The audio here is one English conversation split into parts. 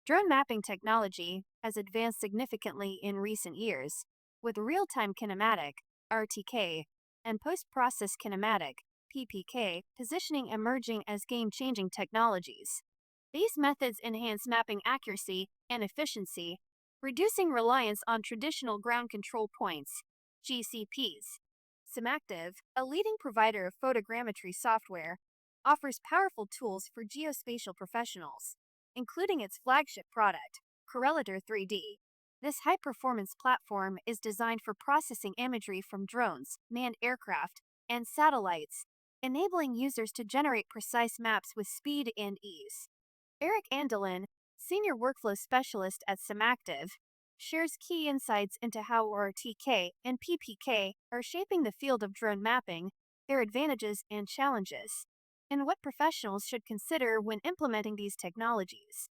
Drone mapping technology has advanced significantly in recent years, with real-time kinematic (RTK) and post-processed kinematic (PPK) positioning emerging as game-changing technologies. These methods enhance mapping accuracy and efficiency, reducing reliance on traditional ground control points (GCPs). SimActive, a leading provider of photogrammetry software, offers powerful tools for geospatial professionals, including its flagship product, Correlator 3D. This high-performance platform is designed for processing imagery from drones, manned aircraft, and satellites, enabling users to generate precise maps with speed and ease. Eric Andelin, senior workflow specialist at SimActive, shares key insights into how RTK and PPK are shaping the field of drone mapping, their advantages and challenges, and what professionals should consider when implementing these technologies.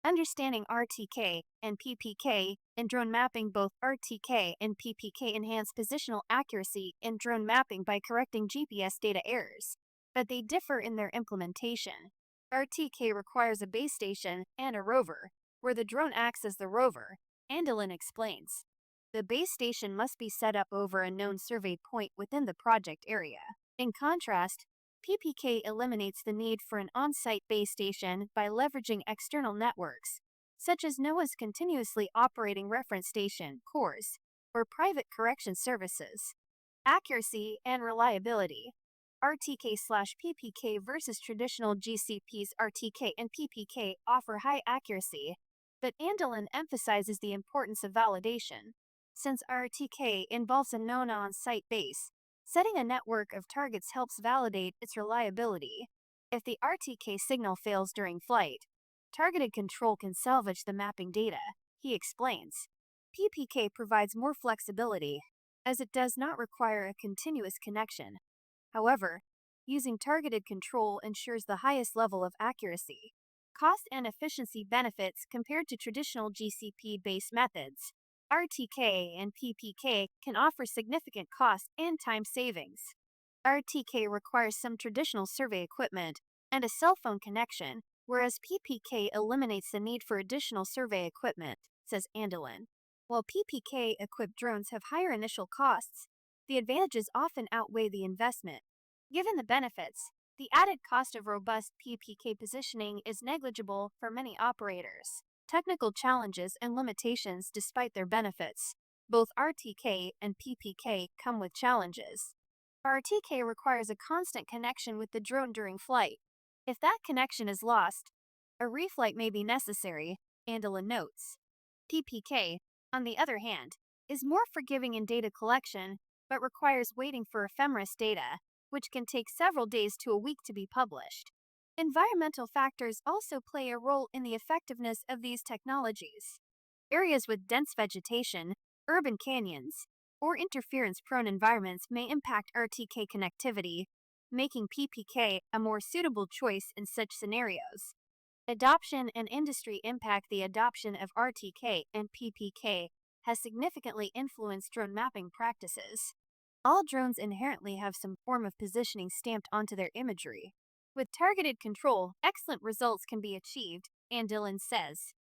Understanding RTK and PPK in drone mapping. Both RTK and PPK enhance positional accuracy in drone mapping by correcting GPS data errors, but they differ in their implementation. RTK requires a base station and a rover, where the drone acts as the rover, Andelin explains. The base station must be set up over a known surveyed point within the project area. In contrast, PPK eliminates the need for an on-site base station by leveraging external networks, such as NOAA's Continuously Operating Reference Station (CORS) or private correction services. Accuracy and reliability. RTK/PPK versus traditional GCPs. RTK and PPK offer high accuracy, but Andelin emphasizes the importance of validation. Since RTK involves a known on-site base, setting a network of targets helps validate its reliability. If the RTK signal fails during flight, targeted control can salvage the mapping data, he explains. PPK provides more flexibility, as it does not require a continuous connection. However, using targeted control ensures the highest level of accuracy. Cost and efficiency benefits compared to traditional GCP-based methods. RTK and PPK can offer significant cost and time savings. RTK requires some traditional survey equipment and a cell phone connection, whereas PPK eliminates the need for additional survey equipment, says Andelin. While PPK-equipped drones have higher initial costs, the advantages often outweigh the investment. Given the benefits, the added cost of robust PPK positioning is negligible for many operators. Technical challenges and limitations. Despite their benefits, both RTK and PPK come with challenges. RTK requires a constant connection with the drone during flight. If that connection is lost, a reflight may be necessary, Andelin notes. PPK, on the other hand, is more forgiving in data collection, but requires waiting for ephemeris data, which can take several days to a week to be published. Environmental factors also play a role in the effectiveness of these technologies. Areas with dense vegetation, urban canyons, or interference-prone environments may impact RTK connectivity, making PPK a more suitable choice in such scenarios. Adoption and industry impact. The adoption of RTK and PPK has significantly influenced drone mapping practices. All drones inherently have some form of positioning stamped onto their imagery. With targeted control, excellent results can be achieved, Andelin says.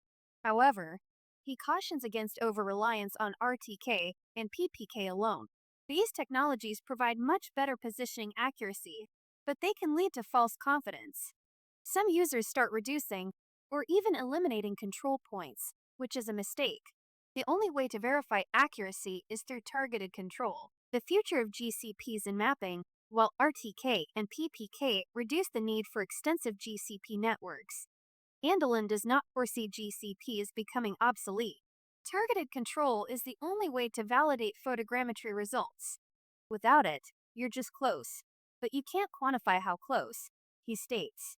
However, he cautions against over-reliance on RTK and PPK alone. These technologies provide much better positioning accuracy, but they can lead to false confidence. Some users start reducing or even eliminating control points, which is a mistake. The only way to verify accuracy is through targeted control. The future of GCPs in mapping, while RTK and PPK reduce the need for extensive GCP networks, Andelin does not foresee GCPs becoming obsolete. Targeted control is the only way to validate photogrammetry results. Without it, you're just close, but you can't quantify how close, he states.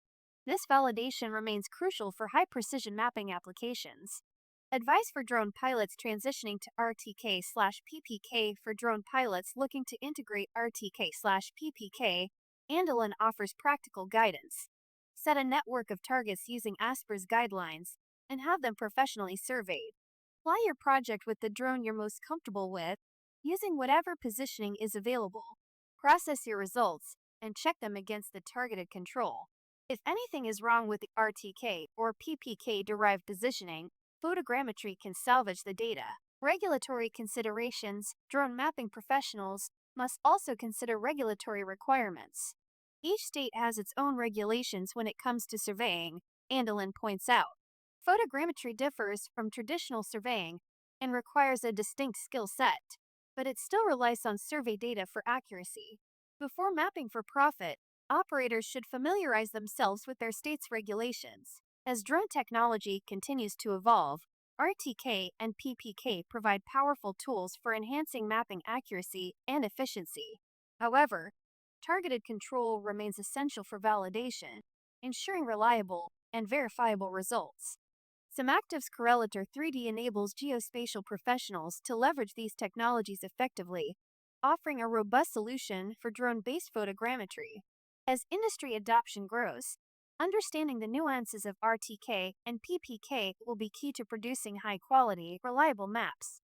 This validation remains crucial for high-precision mapping applications. Advice for drone pilots transitioning to RTK/PPK. For drone pilots looking to integrate RTK/PPK, Andelin offers practical guidance. Set a network of targets using ASPR's guidelines and have them professionally surveyed. Fly your project with the drone you're most comfortable with, using whatever positioning is available. Process your results and check them against the targeted control. If anything is wrong with the RTK or PPK derived positioning, photogrammetry can salvage the data. Regulatory considerations. Drone mapping professionals must also consider regulatory requirements. Each state has its own regulations when it comes to surveying, Andelin points out. Photogrammetry differs from traditional surveying and requires a distinct skill set, but it still relies on survey data for accuracy. Before mapping for profit, operators should familiarize themselves with their state's regulations. As drone technology continues to evolve, RTK and PPK provide powerful tools for enhancing mapping accuracy and efficiency. However, targeted control remains essential for validation, ensuring reliable and verifiable results. SimActive's Correlator 3D enables geospatial professionals to leverage these technologies effectively, offering a robust solution for drone-based photogrammetry. As industry adoption grows, understanding the nuances of RTK and PPK will be key to producing high-quality, reliable maps.